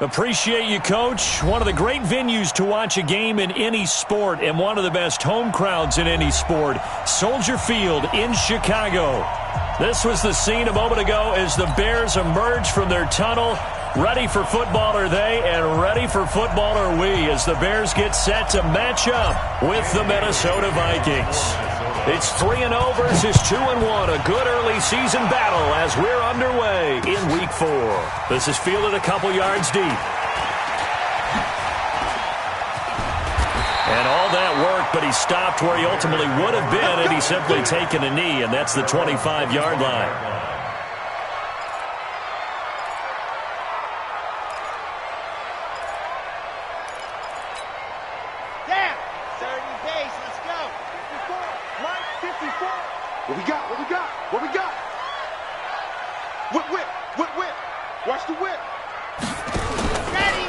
Appreciate you, Coach. One of the great venues to watch a game in any sport and one of the best home crowds in any sport, Soldier Field in Chicago. This was the scene a moment ago as the Bears emerged from their tunnel. Ready for football are they, and ready for football are we as the Bears get set to match up with the Minnesota Vikings. It's 3-0 versus 2-1, a good early season battle as we're underway in Week 4. This is fielded a couple yards deep. And all that work, but he stopped where he ultimately would have been had he simply taken a knee, and that's the 25-yard line. What we got? What we got? What we got? Whip, whip, whip, whip. Watch the whip. Ready.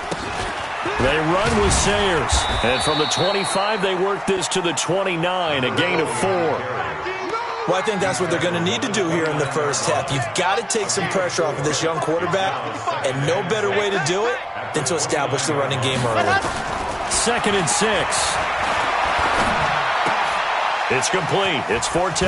They run with Sayers. And from the 25, they work this to the 29, a gain of 4. Well, I think that's what they're going to need to do here in the first half. You've got to take some pressure off of this young quarterback, and no better way to do it than to establish the running game early. 2nd and 6. It's complete. It's Forte.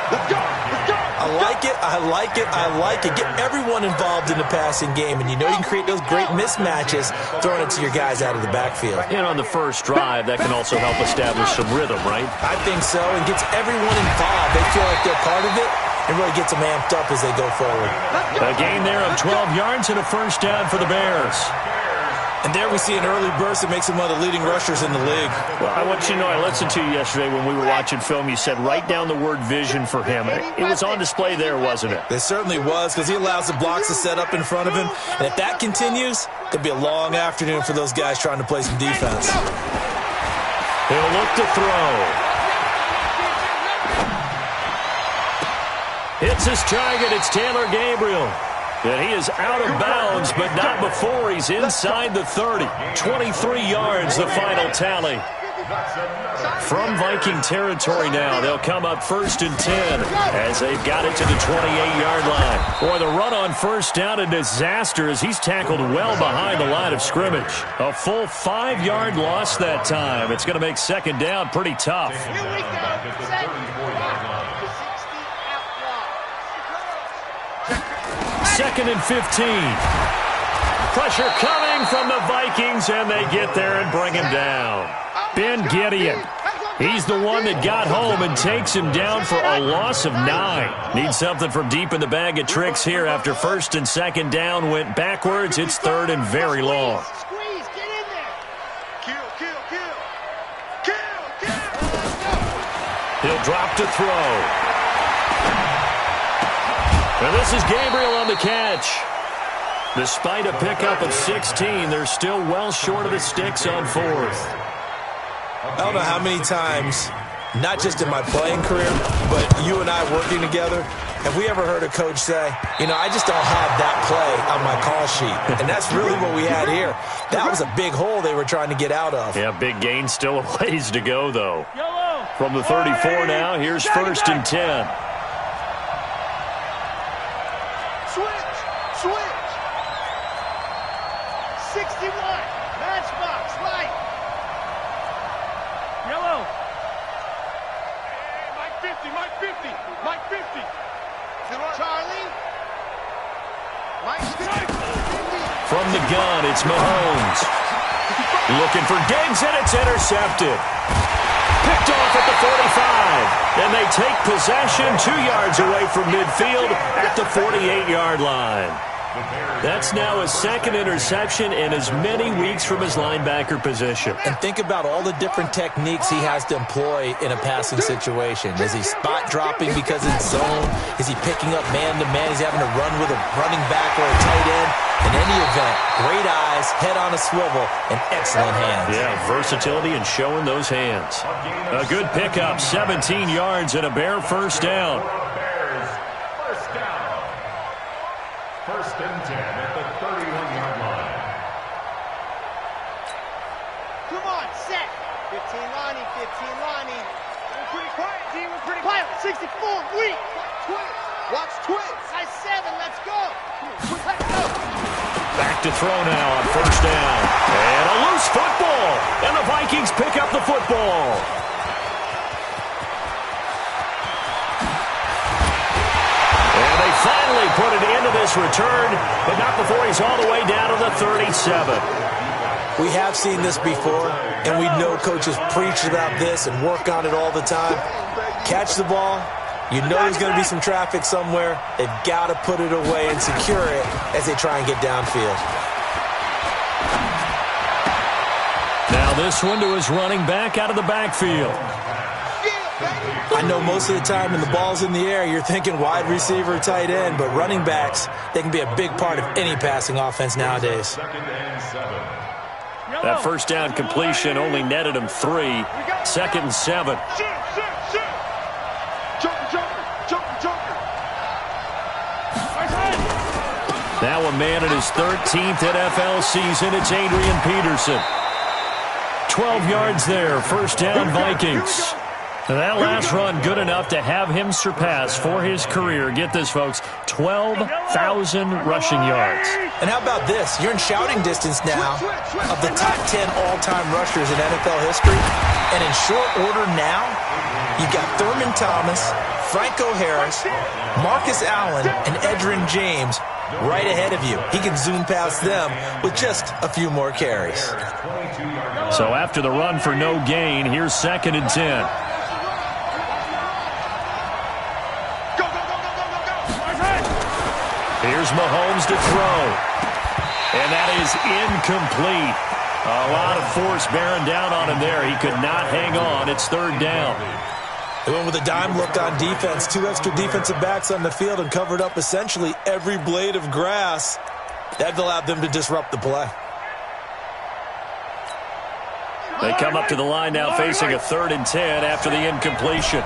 Let's go. Let's go. I like it. I like it. I like it. Get everyone involved in the passing game, and you know you can create those great mismatches throwing it to your guys out of the backfield. And on the first drive, that can also help establish some rhythm, right? I think so, and gets everyone involved. They feel like they're part of it, and really gets them amped up as they go forward. A gain there of 12 yards and a first down for the Bears. And there we see an early burst that makes him one of the leading rushers in the league. Well, I want you to know, I listened to you yesterday when we were watching film. You said write down the word vision for him. It was on display there, wasn't it? It certainly was, because he allows the blocks to set up in front of him. And if that continues, it'll be a long afternoon for those guys trying to play some defense. He'll look to throw. Hits his target. It's Taylor Gabriel. And he is out of bounds, but not before he's inside the 30. 23 yards, the final tally. From Viking territory now, they'll come up 1st and 10 as they've got it to the 28-yard line. Boy, the run on first down, a disaster as he's tackled well behind the line of scrimmage. A full 5-yard loss that time. It's going to make 2nd down pretty tough. Here we go. 2nd and 15. Pressure coming from the Vikings, and they get there and bring him down. Ben Gideon. He's the one that got home and takes him down for a loss of 9. Needs something from deep in the bag of tricks here after 1st and 2nd down went backwards. It's 3rd and very long. Squeeze, get in there. Kill, kill, kill. Kill, kill. He'll drop to throw. And this is Gabriel on the catch. Despite a pickup of 16, they're still well short of the sticks on 4th. I don't know how many times, not just in my playing career, but you and I working together, have we ever heard a coach say, you know, I just don't have that play on my call sheet. And that's really what we had here. That was a big hole they were trying to get out of. Yeah, big gain, still a ways to go, though. From the 34 now, here's 1st and 10. Switch, switch. 61, matchbox, light. Yellow. Hey, Mike 50, Mike 50, Mike 50. Charlie. Mike 50. From the gun, it's Mahomes. Looking for Diggs, and it's intercepted. Picked off at the 45. And they take possession 2 yards away from midfield at the 48-yard line. That's now his 2nd interception in as many weeks from his linebacker position. And think about all the different techniques he has to employ in a passing situation. Is he spot dropping because it's zone? Is he picking up man-to-man? He's having to run with a running back or a tight end. In any event, great eyes, head on a swivel, and excellent hands. Yeah, versatility and showing those hands. A good pickup, 17 yards and a Bear first down. First and 10 at the 31-yard line. Come on, set. 15 Lonnie, 15 Lonnie. We're pretty quiet, team. We're pretty quiet. 64, weak. Twitch. Watch Twitch. Size 7, let's back to throw now on first down. And a loose football. And the Vikings pick up the football. And they finally put an end to this return, but not before he's all the way down to the 37. We have seen this before, and we know coaches preach about this and work on it all the time. Catch the ball. You know there's going to be some traffic somewhere. They've got to put it away and secure it as they try and get downfield. Now this one to his running back out of the backfield. I know most of the time when the ball's in the air, you're thinking wide receiver, tight end, but running backs, they can be a big part of any passing offense nowadays. That first down completion only netted him 3. 2nd and 7. Now a man in his 13th NFL season, it's Adrian Peterson. 12 yards there, first down Vikings. That last run good enough to have him surpass for his career, get this folks, 12,000 rushing yards. And how about this? You're in shouting distance now of the top 10 all-time rushers in NFL history. And in short order now, you've got Thurman Thomas, Franco Harris, Marcus Allen, and Edgerrin James right ahead of you. He can zoom past them with just a few more carries. So after the run for no gain, here's 2nd and 10. Here's Mahomes to throw. And that is incomplete. A lot of force bearing down on him there. He could not hang on. It's 3rd down. They went with a dime look on defense. 2 extra defensive backs on the field and covered up essentially every blade of grass. That allowed them to disrupt the play. They come up to the line now facing a 3rd and 10 after the incompletion.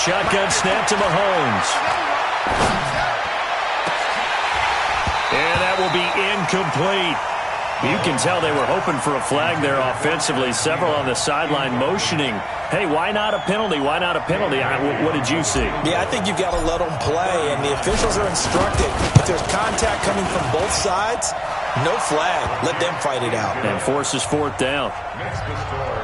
Shotgun snap to Mahomes. And that will be incomplete. You can tell they were hoping for a flag there offensively. Several on the sideline motioning, hey, why not a penalty? Why not a penalty? What did you see? Yeah, I think you've got to let them play, and the officials are instructed. If there's contact coming from both sides, no flag. Let them fight it out. And forces 4th down.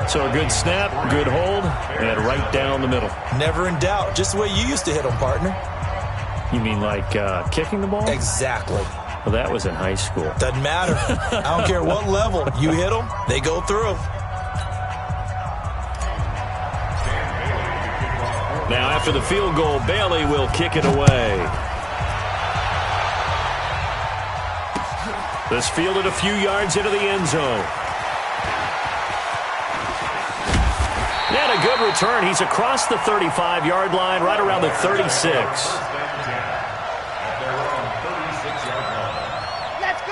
So a good snap, good hold, and right down the middle. Never in doubt. Just the way you used to hit them, partner. You mean like kicking the ball? Exactly. Well, that was in high school. Doesn't matter. I don't care what level. You hit them, they go through. Now, after the field goal, Bailey will kick it away. This fielded a few yards into the end zone. And a good return. He's across the 35-yard line, right around the 36.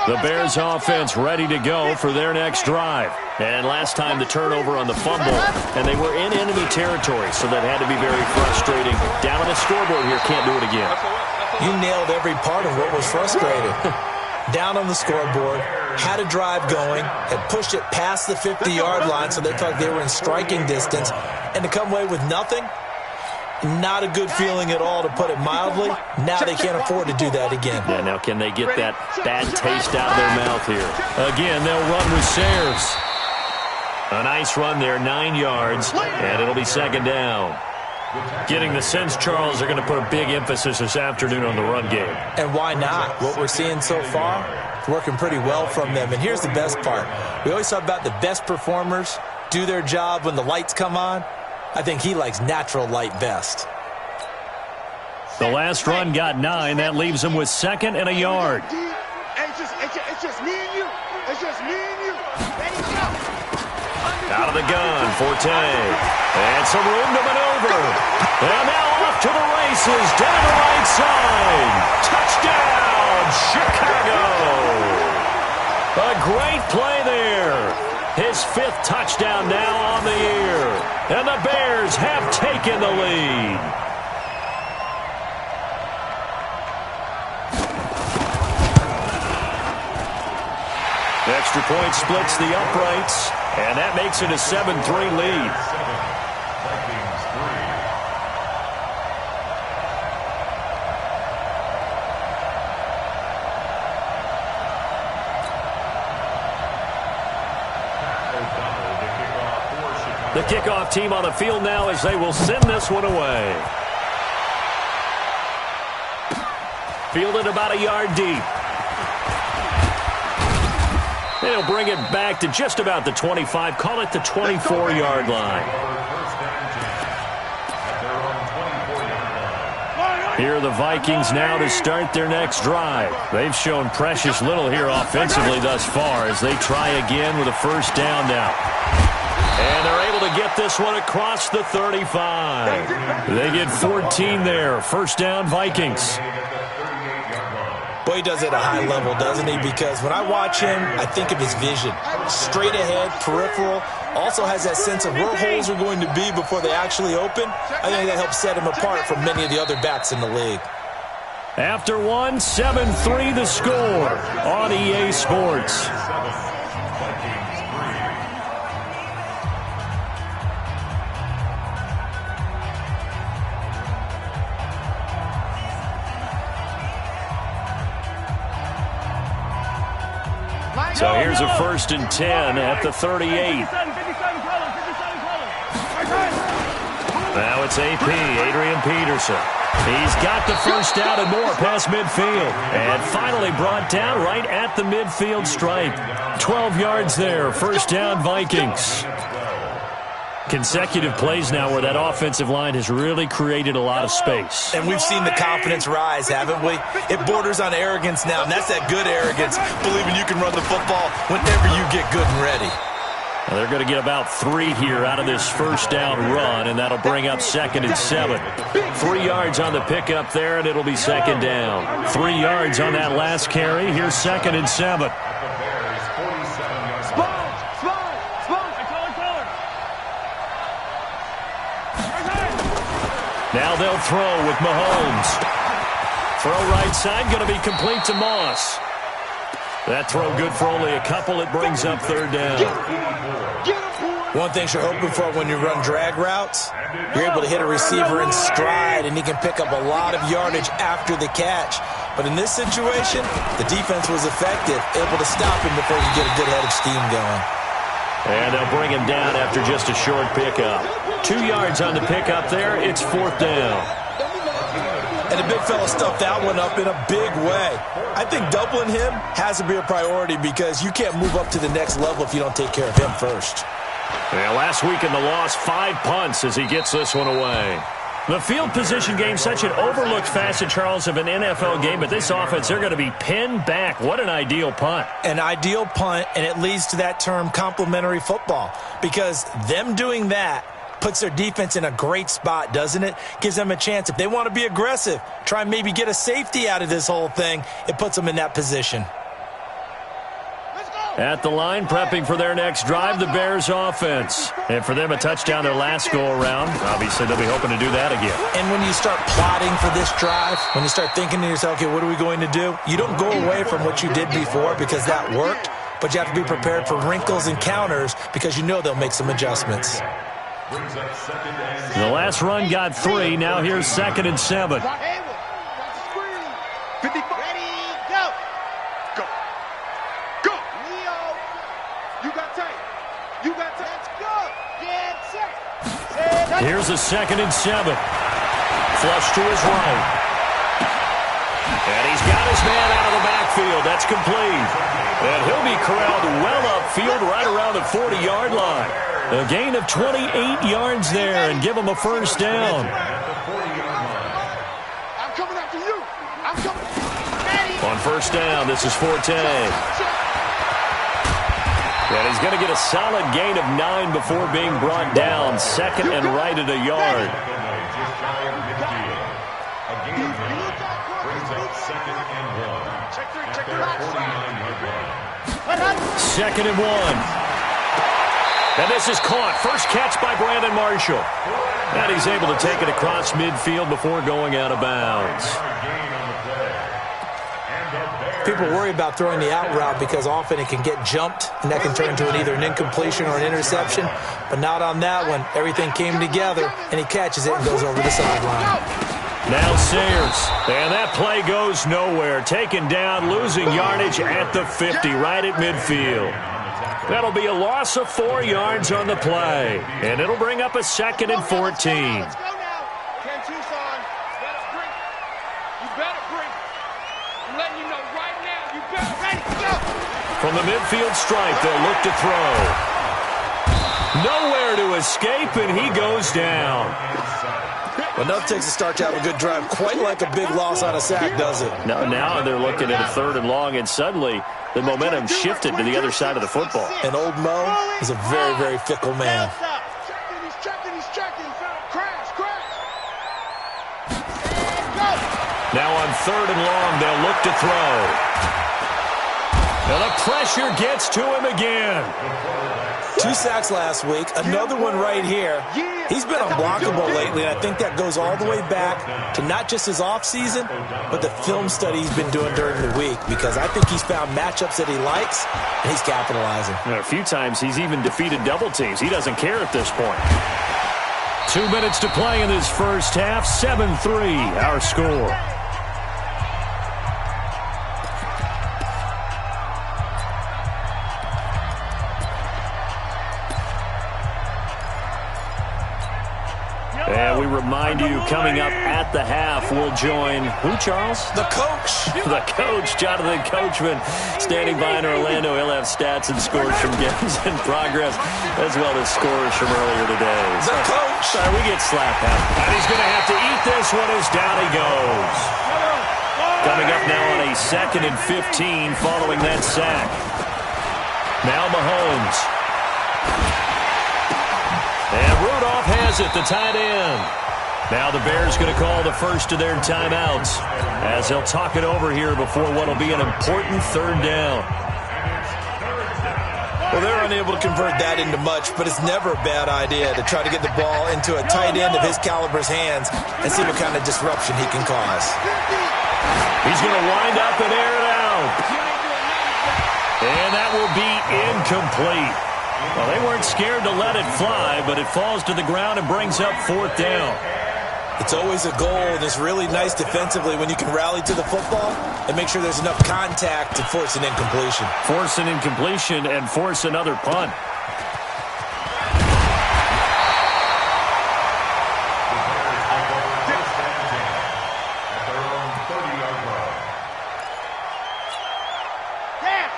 The Bears offense ready to go for their next drive. And last time the turnover on the fumble, and they were in enemy territory, so that had to be very frustrating. Down on the scoreboard here, can't do it again. You nailed every part of what was frustrating. Down on the scoreboard, had a drive going, had pushed it past the 50-yard line, so they felt like they were in striking distance, and to come away with nothing, not a good feeling at all, to put it mildly. Now they can't afford to do that again. Yeah, now can they get that bad taste out of their mouth here? Again, they'll run with Sayers. A nice run there, 9 yards, and it'll be 2nd down. Getting the sense, Charles, they're going to put a big emphasis this afternoon on the run game. And why not? What we're seeing so far is working pretty well from them. And here's the best part. We always talk about the best performers do their job when the lights come on. I think he likes natural light best. The last run got 9. That leaves him with 2nd and a yard. It's just me and you. It's just me and you. Ready, go. Out of the gun, Forte. And some room to maneuver. And now off to the races, down the right side. Touchdown, Chicago. A great play there. His 5th touchdown now on the year. And the Bears have taken the lead. Extra point splits the uprights, and that makes it a 7-3 lead. The kickoff team on the field now as they will send this one away. Fielded about a yard deep. They'll bring it back to just about the 25. Call it the 24-yard line. Here are the Vikings now to start their next drive. They've shown precious little here offensively thus far as they try again with a first down now. And they're able to get this one across the 35. They get 14 there. First down, Vikings. Boy, he does it at a high level, doesn't he? Because when I watch him, I think of his vision. Straight ahead, peripheral. Also has that sense of where holes are going to be before they actually open. I think that helps set him apart from many of the other backs in the league. After one, 7-3 the score on EA Sports. So here's a 1st and 10 at the 38. Now it's AP, Adrian Peterson. He's got the first down and more past midfield. And finally brought down right at the midfield stripe. 12 yards there, first down Vikings. Consecutive plays now where that offensive line has really created a lot of space. And we've seen the confidence rise, haven't we? It borders on arrogance now, and that's that good arrogance, believing you can run the football whenever you get good and ready. Well, they're going to get about 3 here out of this first down run, and that'll bring up 2nd and 7. 3 yards on the pickup there, and it'll be 2nd down. 3 yards on that last carry. Here's 2nd and 7. Now they'll throw with Mahomes. Throw right side, going to be complete to Moss. That throw good for only a couple. It brings up 3rd down. One thing you're hoping for when you run drag routes, you're able to hit a receiver in stride, and he can pick up a lot of yardage after the catch. But in this situation, the defense was effective, able to stop him before he could get a good head of steam going. And they'll bring him down after just a short pickup. 2 yards on the pickup there. It's 4th down. And the big fella stuffed that one up in a big way. I think doubling him has to be a priority because you can't move up to the next level if you don't take care of him first. Yeah, last week in the loss, 5 punts as he gets this one away. The field position game, such an overlooked facet, Charles, of an NFL game, but this offense, they're going to be pinned back. What an ideal punt. An ideal punt, and it leads to that term complementary football, because them doing that puts their defense in a great spot, doesn't it? Gives them a chance. If they want to be aggressive, try and maybe get a safety out of this whole thing, it puts them in that position. At the line, prepping for their next drive, the Bears offense. And for them, a touchdown their last go-around. Obviously, they'll be hoping to do that again. And when you start plotting for this drive, when you start thinking to yourself, okay, what are we going to do? You don't go away from what you did before because that worked, but you have to be prepared for wrinkles and counters because you know they'll make some adjustments. The last run got 3. Now here's 2nd and 7. Here's a 2nd and 7. Flush to his right. And he's got his man out of the backfield. That's complete. And he'll be corralled well upfield right around the 40-yard line. A gain of 28 yards there and give him a first down. I'm coming after you. I'm coming. On first down, this is Forte. And he's going to get a solid gain of 9 before being brought down. 2nd and right at a yard. Second and 1. And this is caught. First catch by Brandon Marshall. And he's able to take it across midfield before going out of bounds. People worry about throwing the out route because often it can get jumped, and that can turn into either an incompletion or an interception. But not on that one. Everything came together, and he catches it and goes over the sideline. Now Sayers. And that play goes nowhere. Taken down, losing yardage at the 50, right at midfield. That'll be a loss of 4 yards on the play. And it'll bring up a 2nd and 14. Let's go now. Ken Tucson. You better bring it. I'm letting you know right now. You better ready to go. From the midfield stripe, they'll look to throw. Nowhere to escape, and he goes down. Well, nothing takes a start to have a good drive. Quite like a big loss on a sack, does it? Now they're looking at a 3rd and long, and suddenly the momentum shifted to the other side of the football. And old Mo is a very, very fickle man. He's checking. Crash. Now on 3rd and long, they'll look to throw. And the pressure gets to him again. 2 sacks last week, another one right here. He's been unblockable lately, and I think that goes all the way back to not just his offseason, but the film study he's been doing during the week, because I think he's found matchups that he likes, and he's capitalizing. And a few times he's even defeated double teams. He doesn't care at this point. 2 minutes to play in this first half. 7-3, our score. And we remind you, coming up at the half, we'll join who, Charles? The coach. The coach, Jonathan Coachman, standing by in Orlando. He'll have stats and scores from games in progress, as well as scores from earlier today. The coach. Sorry, we get slapped out. And he's going to have to eat this one as down he goes. Coming up now on a 2nd and 15 following that sack. Now Mahomes. And Rudolph has it, the tight end. Now the Bears going to call the first of their timeouts as they'll talk it over here before what will be an important 3rd down. Well, they're unable to convert that into much, but it's never a bad idea to try to get the ball into a tight end of his caliber's hands and see what kind of disruption he can cause. He's going to wind up and air it out. And that will be incomplete. Well, they weren't scared to let it fly, but it falls to the ground and brings up 4th down. It's always a goal, and it's really nice defensively when you can rally to the football and make sure there's enough contact to force an incompletion. Force an incompletion and force another punt.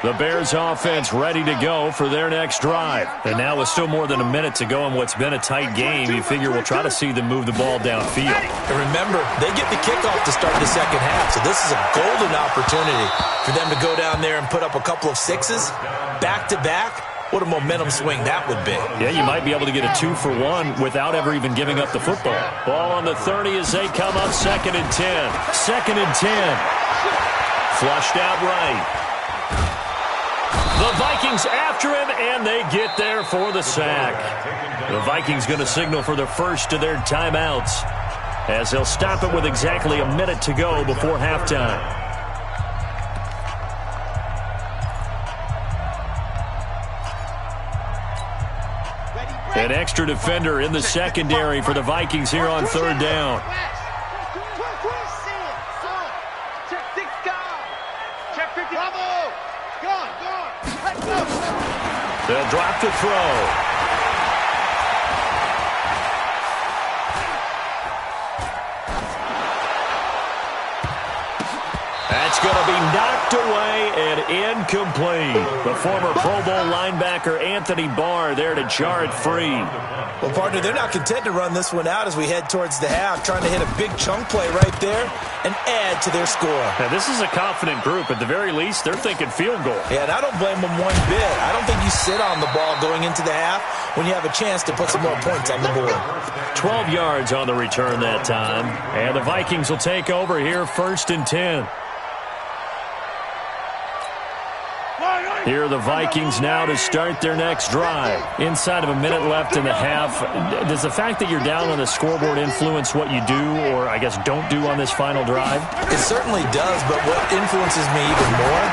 The Bears offense ready to go for their next drive. And now with still more than a minute to go in what's been a tight game, you figure we'll try to see them move the ball downfield. And remember, they get the kickoff to start the second half, so this is a golden opportunity for them to go down there and put up a couple of 6s back-to-back. What a momentum swing that would be. Yeah, you might be able to get a 2-for-1 without ever even giving up the football. Ball on the 30 as they come up 2nd and 10. 2nd and 10. Flushed out right. The Vikings after him, and they get there for the sack. The Vikings going to signal for the first of their timeouts as they'll stop it with exactly a minute to go before halftime. An extra defender in the secondary for the Vikings here on 3rd down. They'll drop to throw. That's going to be knocked away and incomplete. The former Pro Bowl linebacker Anthony Barr there to jar it free. Well, partner, they're not content to run this one out as we head towards the half, trying to hit a big chunk play right there and add to their score. Now, this is a confident group. At the very least, they're thinking field goal. Yeah, and I don't blame them one bit. I don't think you sit on the ball going into the half when you have a chance to put some more points on the board. 12 yards on the return that time. And the Vikings will take over here 1st and 10. Here are the Vikings now to start their next drive. Inside of a minute left in the half, does the fact that you're down on the scoreboard influence what you do or, I guess, don't do on this final drive? It certainly does, but what influences me even more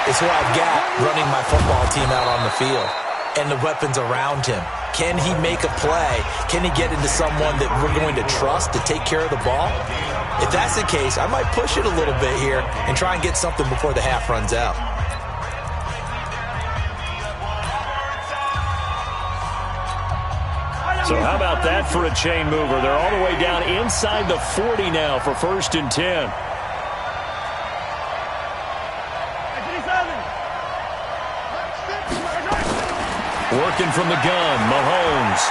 is who I've got running my football team out on the field and the weapons around him. Can he make a play? Can he get into someone that we're going to trust to take care of the ball? If that's the case, I might push it a little bit here and try and get something before the half runs out. So how about that for a chain mover? They're all the way down inside the 40 now for 1st and 10. Working from the gun, Mahomes.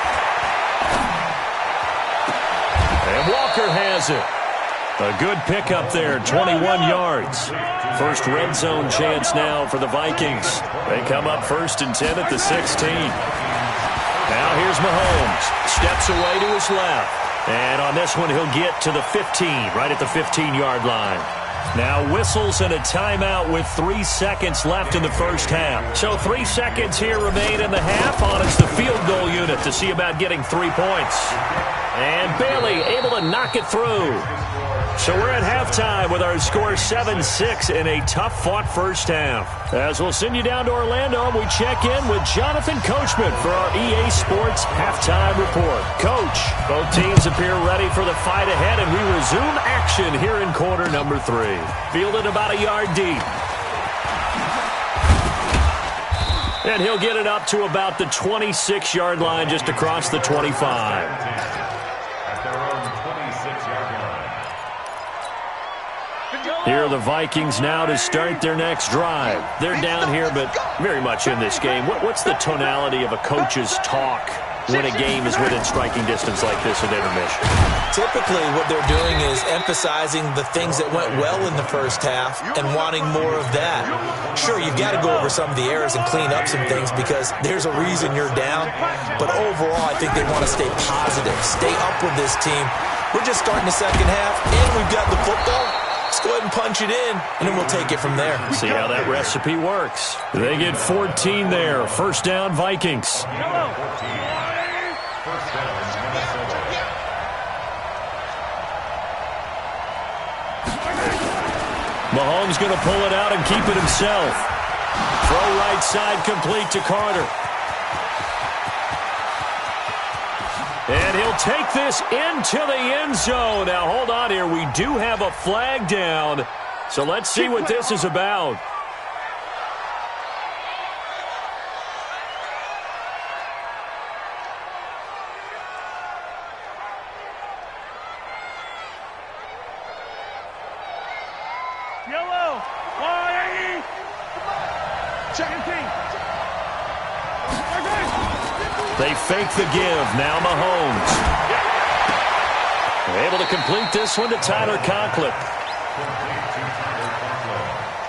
And Walker has it. A good pickup there, 21 yards. First red zone chance now for the Vikings. They come up 1st and 10 at the 16. Now here's Mahomes. Steps away to his left. And on this one, he'll get to the 15, right at the 15-yard line. Now whistles and a timeout with 3 seconds left in the first half. So 3 seconds here remain in the half. On it's the field goal unit to see about getting 3 points. And Bailey able to knock it through. So we're at halftime with our score 7-6 in a tough-fought first half. As we'll send you down to Orlando, we check in with Jonathan Coachman for our EA Sports Halftime Report. Coach, both teams appear ready for the fight ahead, and we resume action here in quarter number 3. Fielded about a yard deep. And he'll get it up to about the 26-yard line just across the 25. Here are the Vikings now to start their next drive. They're down here, but very much in this game. What's the tonality of a coach's talk when a game is within striking distance like this at intermission? Typically, what they're doing is emphasizing the things that went well in the first half and wanting more of that. Sure, you've got to go over some of the errors and clean up some things because there's a reason you're down. But overall, I think they want to stay positive, stay up with this team. We're just starting the second half, and we've got the football. Let's go ahead and punch it in, and then we'll take it from there. See how that recipe works. They get 14 there. First down, Vikings. Mahomes going to pull it out and keep it himself. Throw right side complete to Carter. And he'll take this into the end zone. Now, hold on here. We do have a flag down. So let's see what this is about. Yellow. Second team. They fake the give. Now Mahomes. Able to complete this one to Tyler Conklin.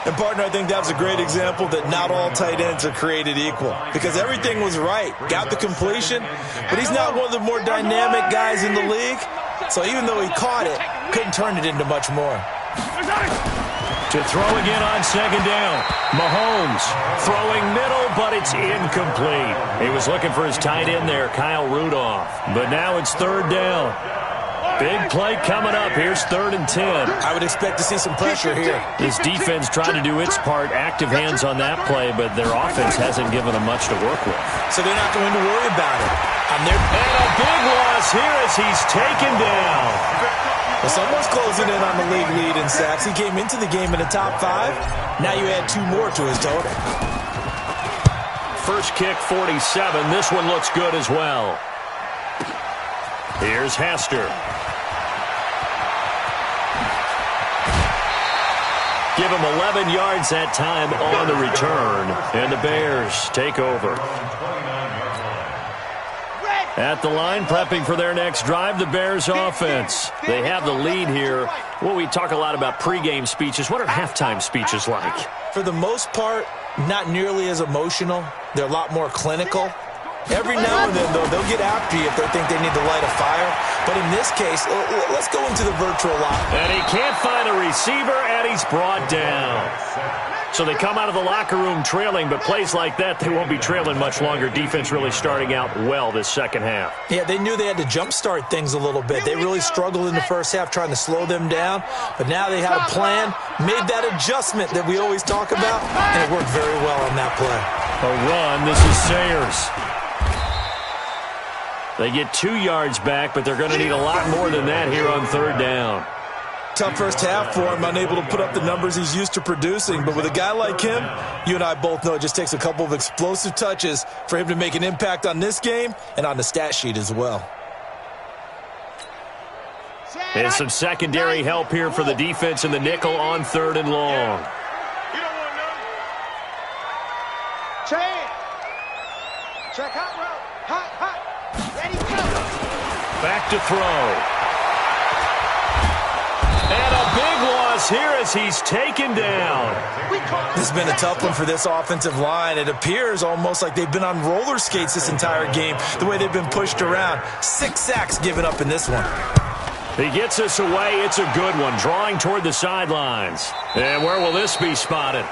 And, partner, I think that was a great example that not all tight ends are created equal because everything was right. Got the completion, but he's not one of the more dynamic guys in the league. So even though he caught it, couldn't turn it into much more. To throw again on second down. Mahomes throwing middle, but it's incomplete. He was looking for his tight end there, Kyle Rudolph. But now it's third down. Big play coming up. Here's 3rd and 10. I would expect to see some pressure here. This defense trying to do its part. Active hands on that play, but their offense hasn't given them much to work with. So they're not going to worry about it. And a big loss here as he's taken down. Well, someone's closing in on the league lead in sacks. He came into the game in the top 5. Now you add 2 more to his total. First kick, 47. This one looks good as well. Here's Hester. Give him 11 yards that time on the return. And the Bears take over. At the line, prepping for their next drive, the Bears offense. They have the lead here. Well, we talk a lot about pregame speeches. What are halftime speeches like? For the most part, not nearly as emotional. They're a lot more clinical. Every now and then, though, they'll get after you if they think they need to light a fire. But in this case, let's go into the virtual lock. And he can't find a receiver, and he's brought down. So they come out of the locker room trailing, but plays like that, they won't be trailing much longer. Defense really starting out well this second half. Yeah, they knew they had to jumpstart things a little bit. They really struggled in the first half trying to slow them down, but now they had a plan, made that adjustment that we always talk about, and it worked very well on that play. A run, this is Sayers. They get 2 yards back, but they're going to need a lot more than that here on third down. tough first half for him, unable to put up the numbers he's used to producing. But with a guy like him, you and I both know it just takes a couple of explosive touches for him to make an impact on this game and on the stat sheet as well. And some secondary help here for the defense in the nickel on 3rd and long. You don't want none. Check hot route. Hot. Ready, go. Back to throw. And a big loss here as he's taken down. This has been a tough one for this offensive line. It appears almost like they've been on roller skates this entire game, the way they've been pushed around. 6 sacks given up in this one. He gets us away. It's a good one, drawing toward the sidelines. And where will this be spotted?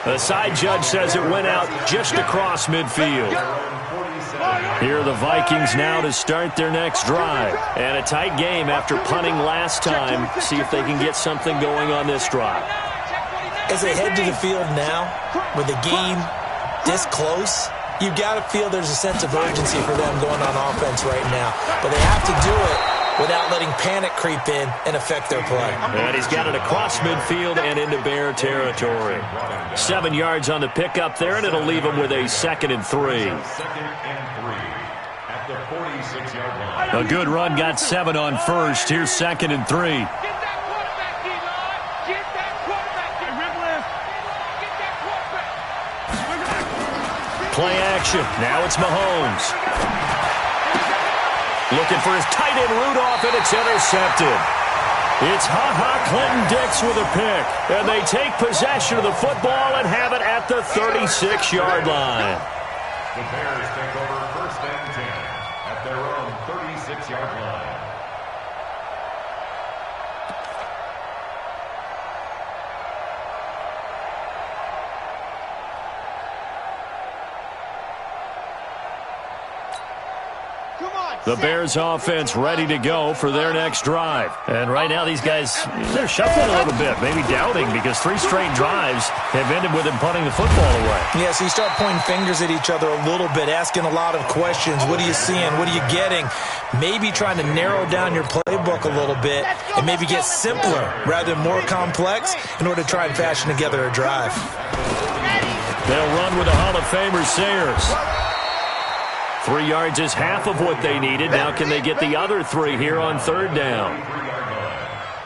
The side judge says it went out just across midfield. Here are the Vikings now to start their next drive. And a tight game after punting last time. See if they can get something going on this drive. As they head to the field now, with the game this close, you've got to feel there's a sense of urgency for them going on offense right now. But they have to do it without letting panic creep in and affect their play. And he's got it across midfield and into Bear territory. 7 yards on the pickup there, and it'll leave him with a 2nd and 3. A good run, got 7 on first. Here's 2nd and 3. Get that quarterback, D-line. Get that quarterback. Get that quarterback. Play action. Now it's Mahomes. Looking for his tight end Rudolph, and it's intercepted. It's Clinton Dix with a pick. And they take possession of the football and have it at the 36-yard line. The Bears take over 1st and 10 at their own 36-yard line. The Bears offense ready to go for their next drive. And right now these guys, they're shuffling a little bit, maybe doubting, because 3 straight drives have ended with him punting the football away. Yeah, so you start pointing fingers at each other a little bit, asking a lot of questions. What are you seeing? What are you getting? Maybe trying to narrow down your playbook a little bit and maybe get simpler rather than more complex in order to try and fashion together a drive. They'll run with the Hall of Famer Sayers. 3 yards is half of what they needed. Now can they get the other 3 here on 3rd down?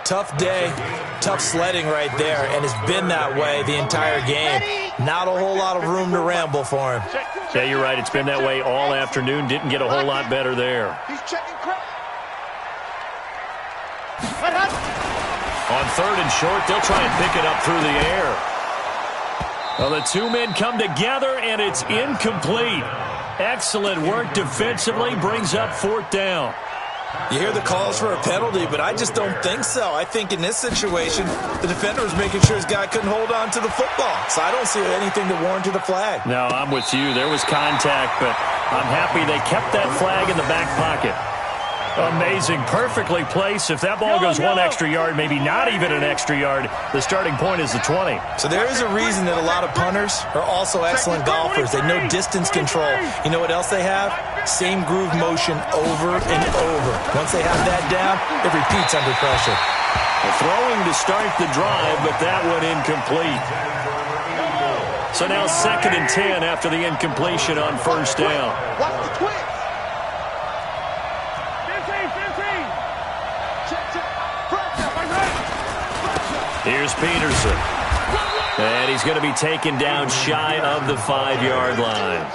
Tough day, tough sledding right there, and it's been that way the entire game. Not a whole lot of room to ramble for him. Yeah, you're right. It's been that way all afternoon. Didn't get a whole lot better there. He's checking crap. On 3rd and short, they'll try and pick it up through the air. Well, the 2 men come together, and it's incomplete. Excellent work defensively, brings up 4th down. You hear the calls for a penalty, but I just don't think so. I think in this situation, the defender was making sure his guy couldn't hold on to the football. So I don't see anything that warranted a flag. No, I'm with you. There was contact, but I'm happy they kept that flag in the back pocket. Amazing. Perfectly placed. If that ball goes 1 extra yard, maybe not even an extra yard, the starting point is the 20. So there is a reason that a lot of punters are also excellent golfers. They know distance control. You know what else they have? Same groove motion over and over. Once they have that down, it repeats under pressure. Throwing to start the drive, but that one incomplete. So now 2nd and 10 after the incompletion on 1st down. Watch the twist. Here's Peterson. And he's going to be taken down shy of the 5-yard line.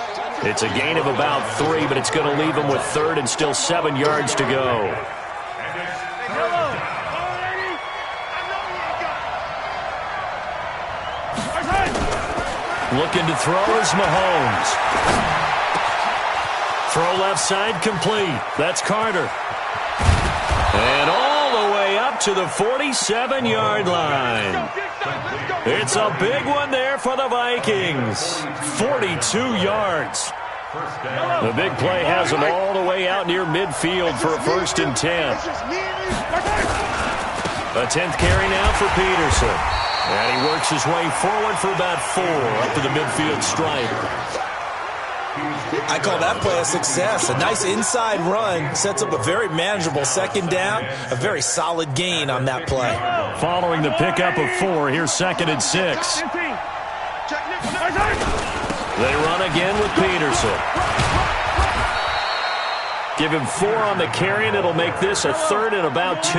It's a gain of about 3, but it's going to leave him with 3rd and still 7 yards to go. Looking to throw is Mahomes. Throw left side complete. That's Carter. And all the way up to the 47-yard line. It's a big one there for the Vikings. 42 yards. The big play has them all the way out near midfield for a 1st and 10. A 10th carry now for Peterson. And he works his way forward for about 4 up to the midfield stripe. I call that play a success. A nice inside run sets up a very manageable second down, a very solid gain on that play. Following the pickup of 4, here's 2nd and 6. They run again with Peterson. Give him 4 on the carry, and it'll make this a 3rd and about 2.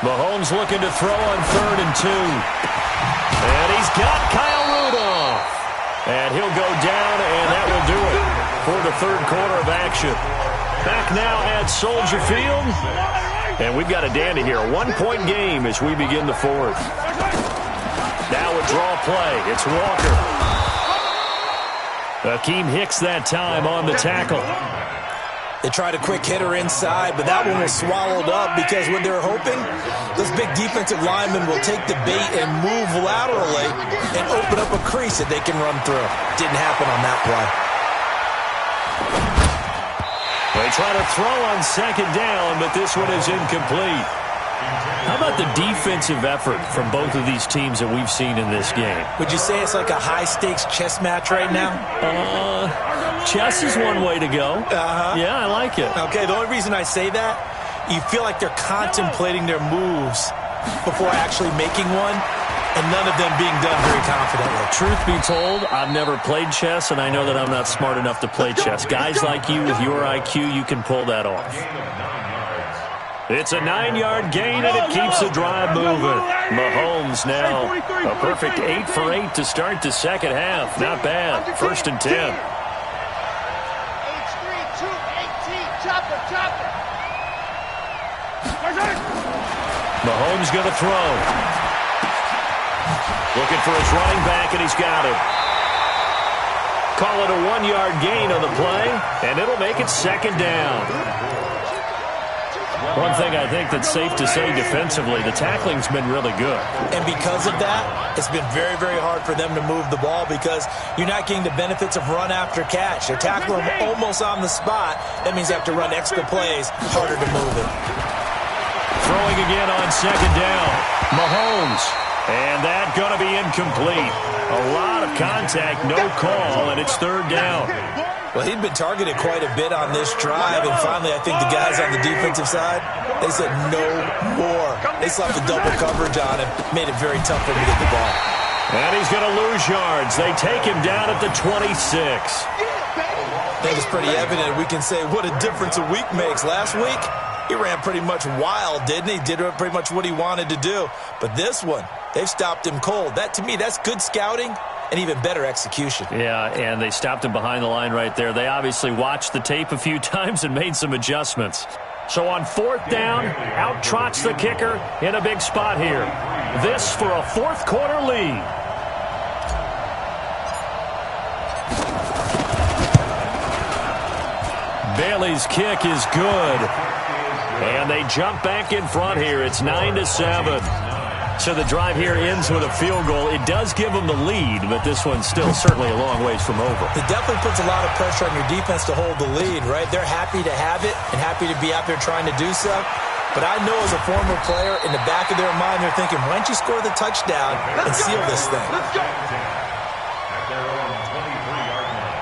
Mahomes looking to throw on 3rd and 2. And he's got Kyle Rudolph. And he'll go down, and that will do it for the 3rd quarter of action. Back now at Soldier Field. And we've got a dandy here. A 1-point game as we begin the 4th. Now a draw play. It's Walker. Akeem Hicks that time on the tackle. They tried a quick hitter inside, but that one was swallowed up because what they're hoping, those big defensive linemen will take the bait and move laterally and open up a crease that they can run through. Didn't happen on that play. They try to throw on 2nd down, but this one is incomplete. How about the defensive effort from both of these teams that we've seen in this game? Would you say it's like a high-stakes chess match right now? Chess is one way to go. Yeah, I like it. Okay, the only reason I say that, you feel like they're contemplating their moves before actually making one, and none of them being done very confidently. Truth be told, I've never played chess, and I know that I'm not smart enough to play chess. Guys like you with your IQ, you can pull that off. It's a 9-yard gain, and it keeps the drive moving. Mahomes now a perfect 8 for 8 to start the second half. Not bad. 1st and 10. Mahomes going to throw. Looking for his running back, and he's got it. Call it a 1-yard gain on the play, and it'll make it 2nd down. One thing I think that's safe to say defensively, the tackling's been really good. And because of that, it's been very, very hard for them to move the ball because you're not getting the benefits of run after catch. They're tackling them almost on the spot. That means they have to run extra plays, harder to move it. Throwing again on 2nd down. Mahomes. And that going to be incomplete. A lot of contact, no call, and it's 3rd down. Well, he'd been targeted quite a bit on this drive, and finally I think the guys on the defensive side, they said no more. They slapped the double coverage on him, made it very tough for him to get the ball. And he's going to lose yards. They take him down at the 26. I think it's pretty evident. We can say what a difference a week makes. Last week, he ran pretty much wild, didn't he? Did pretty much what he wanted to do. But this one, they've stopped him cold. That, to me, that's good scouting and even better execution. Yeah, and they stopped him behind the line right there. They obviously watched the tape a few times and made some adjustments. So on 4th down, out trots the kicker in a big spot here. This for a 4th quarter lead. Bailey's kick is good. And they jump back in front here. It's 9-7. So the drive here ends with a field goal. It does give them the lead, but this one's still certainly a long ways from over. It definitely puts a lot of pressure on your defense to hold the lead, right? They're happy to have it and happy to be out there trying to do so. But I know as a former player, in the back of their mind, they're thinking, why don't you score the touchdown and seal this thing? Let's go. At their own 23-yard line.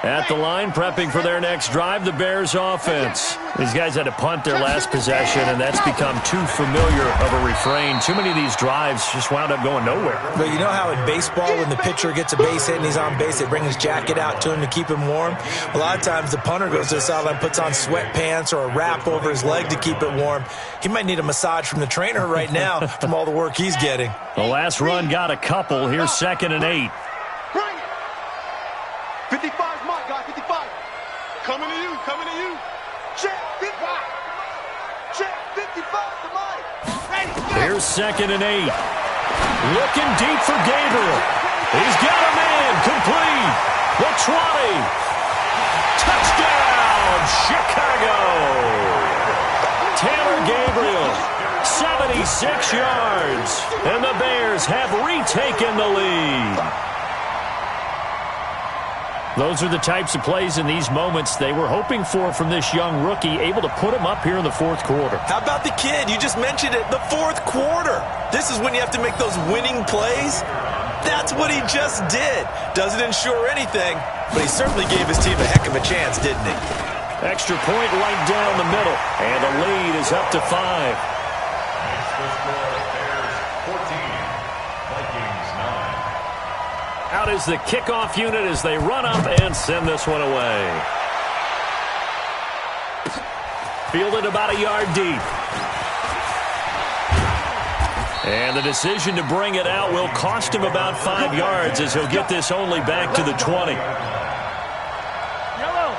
At the line, prepping for their next drive, the Bears offense. These guys had to punt their last possession, and that's become too familiar of a refrain. Too many of these drives just wound up going nowhere. But you know how in baseball, when the pitcher gets a base hit and he's on base, they bring his jacket out to him to keep him warm? A lot of times the punter goes to the sideline, puts on sweatpants or a wrap over his leg to keep it warm. He might need a massage from the trainer right now from all the work he's getting. The last run got a couple. Here's 2nd and 8. Bring it. 55's Mike, guy, 55. Coming to you, coming to you. Check, 55. Check, 55 to Mike. Here's 2nd and 8. Looking deep for Gabriel. He's got a man. Complete. The 20. Touchdown, Chicago. Taylor Gabriel, 76 yards. And the Bears have retaken the lead. Those are the types of plays in these moments they were hoping for from this young rookie, able to put him up here in the fourth quarter. How about the kid? You just mentioned it, the fourth quarter. This is when you have to make those winning plays. That's what he just did. Doesn't ensure anything, but he certainly gave his team a heck of a chance, didn't he? Extra point right down the middle, and the lead is up to 5. Makes the score Bears 14, Vikings 9. Out is the kickoff unit as they run up and send this one away. Fielded about a yard deep. And the decision to bring it out will cost him about 5 yards as he'll get this only back to the 20.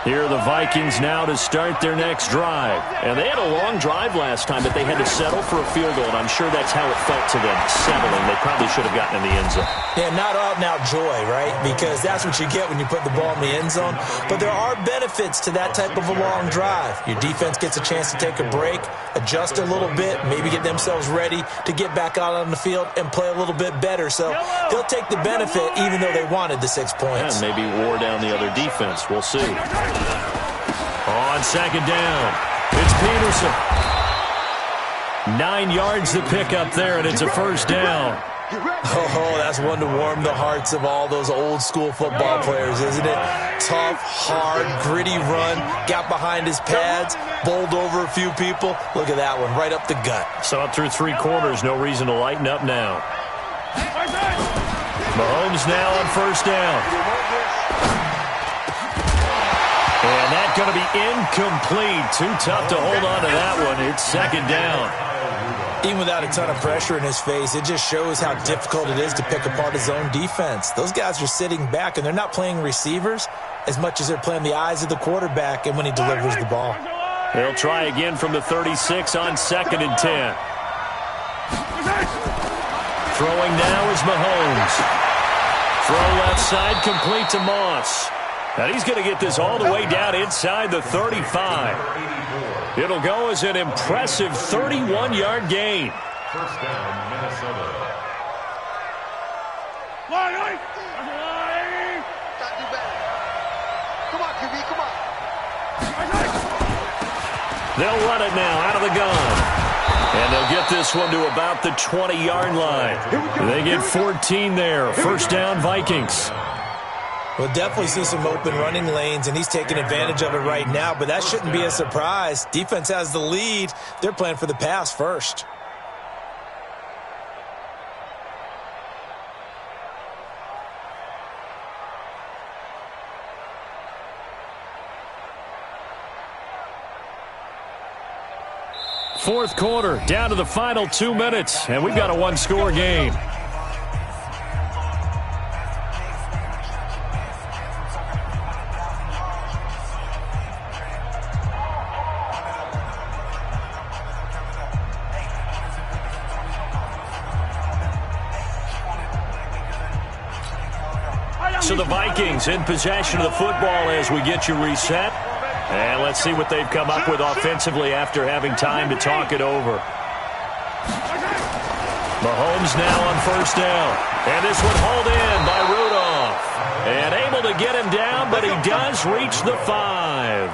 Here are the Vikings now to start their next drive. And they had a long drive last time, but they had to settle for a field goal, and I'm sure that's how it felt to them, settling. They probably should have gotten in the end zone. Yeah, not out-and-out joy, right? Because that's what you get when you put the ball in the end zone. But there are benefits to that type of a long drive. Your defense gets a chance to take a break, adjust a little bit, maybe get themselves ready to get back out on the field and play a little bit better. So they'll take the benefit even though they wanted the 6 points. And maybe wore down the other defense. We'll see. On second down, it's Peterson. 9 yards to pick up there, and it's a first down. Oh, that's one to warm the hearts of all those old-school football players, isn't it? Tough, hard, gritty run, got behind his pads, bowled over a few people. Look at that one, right up the gut. So up through 3 quarters, no reason to lighten up now. Mahomes now on first down. And that's going to be incomplete. Too tough to hold on to that one. It's second down. Even without a ton of pressure in his face, it just shows how difficult it is to pick apart his own defense. Those guys are sitting back, and they're not playing receivers as much as they're playing the eyes of the quarterback and when he delivers the ball. They'll try again from the 36 on second and 10. Throwing now is Mahomes. Throw left side, complete to Moss. And he's going to get this all the way down inside the 35. It'll go as an impressive 31-yard gain. First down, Minnesota. Come on, QB, come on. They'll run it now out of the gun. And they'll get this one to about the 20-yard line. They get 14 there. First down, Vikings. We'll definitely see some open running lanes, and he's taking advantage of it right now, but that shouldn't be a surprise. Defense has the lead. They're playing for the pass first. Fourth quarter, down to the final 2 minutes, and we've got a one-score game. So the Vikings in possession of the football as we get you reset. And let's see what they've come up with offensively after having time to talk it over. Mahomes now on first down. And this one hauled in by Rudolph. And able to get him down, but he does reach the 5.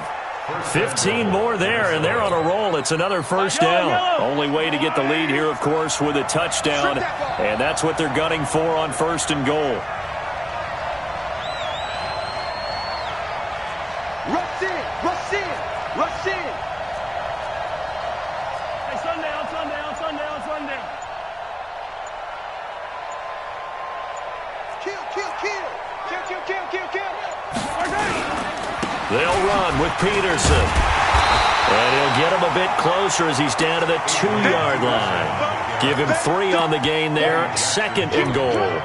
15 more there, and they're on a roll. It's another first down. Only way to get the lead here, of course, with a touchdown. And that's what they're gunning for on first and goal. Rush in, rush in, rush in. Hey, Sunday. Kill. They'll run with Peterson. And he'll get him a bit closer as he's down to the 2-yard line. Give him 3 on the gain there. Second and goal.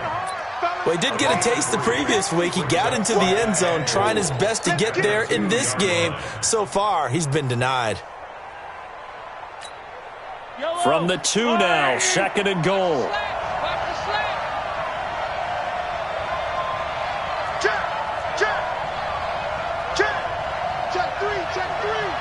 Well, he did get a taste the previous week. He got into the end zone, trying his best to get there in this game. So far, he's been denied. From the 2 now, second and goal. Check three.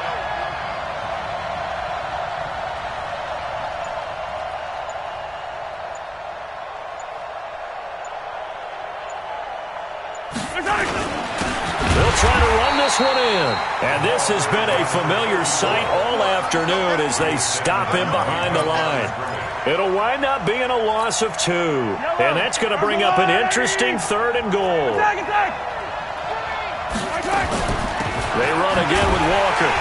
They'll try to run this one in. And this has been a familiar sight all afternoon as they stop him behind the line. It'll wind up being a loss of 2. And that's going to bring up an interesting 3rd and goal. They run again with Walker.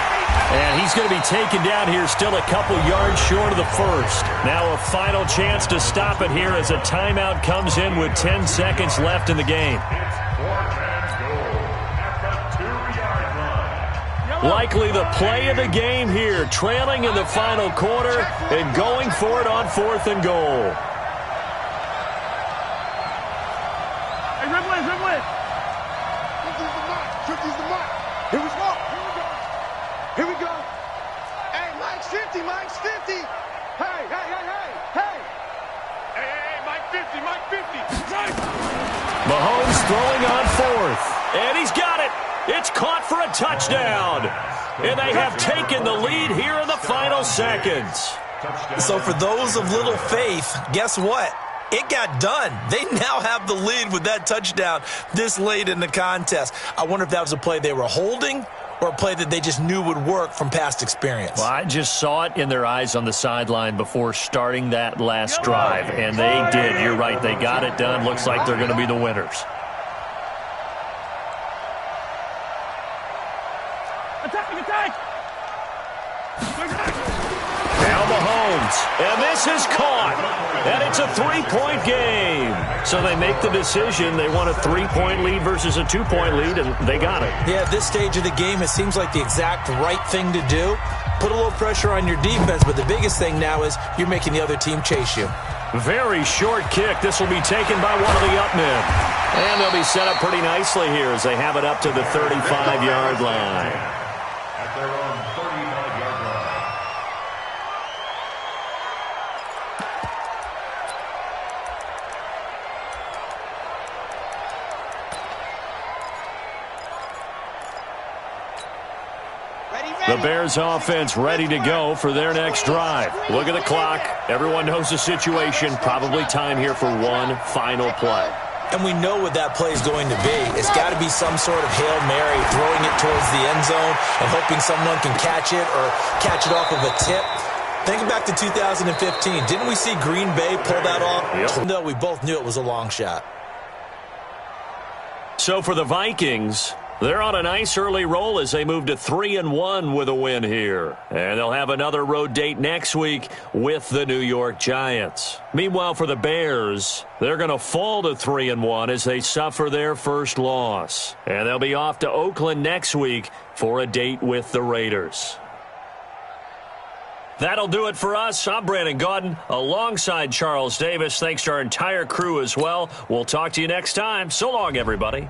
And he's going to be taken down here still a couple yards short of the first. Now a final chance to stop it here as a timeout comes in with 10 seconds left in the game. Likely the play of the game here, trailing in the final quarter and going for it on 4th and goal. Hey, dribble in, dribble in. 50's the mark. 50's the mark. Here we go. Here we go. Hey, Mike's 50. Mike's 50. Hey, hey, hey, hey, hey. Hey, hey, hey, Mike 50, Mike 50. Nice. Mahomes throwing on 4th. And he's got it. It's caught for a touchdown. And they have taken the lead here in the final seconds. So for those of little faith, guess what? It got done. They now have the lead with that touchdown this late in the contest. I wonder if that was a play they were holding or a play that they just knew would work from past experience. Well, I just saw it in their eyes on the sideline before starting that last drive, and they did. You're right. They got it done. Looks like they're going to be the winners. Now Mahomes, and this is caught, and it's a 3-point game. So they make the decision. They want a 3-point lead versus a 2-point lead, and they got it. Yeah, at this stage of the game, it seems like the exact right thing to do. Put a little pressure on your defense, but the biggest thing now is you're making the other team chase you. Very short kick. This will be taken by one of the up men. And they'll be set up pretty nicely here as they have it up to the 35-yard line. At their own 35-yard line. The Bears offense ready to go for their next drive. Look at the clock. Everyone knows the situation. Probably time here for one final play. And we know what that play is going to be. It's got to be some sort of Hail Mary, throwing it towards the end zone and hoping someone can catch it or catch it off of a tip. Think back to 2015. Didn't we see Green Bay pull that off? Yep. No, we both knew it was a long shot. So for the Vikings, they're on a nice early roll as they move to 3-1 with a win here. And they'll have another road date next week with the New York Giants. Meanwhile, for the Bears, they're going to fall to 3-1 as they suffer their first loss. And they'll be off to Oakland next week for a date with the Raiders. That'll do it for us. I'm Brandon Gaudin alongside Charles Davis. Thanks to our entire crew as well. We'll talk to you next time. So long, everybody.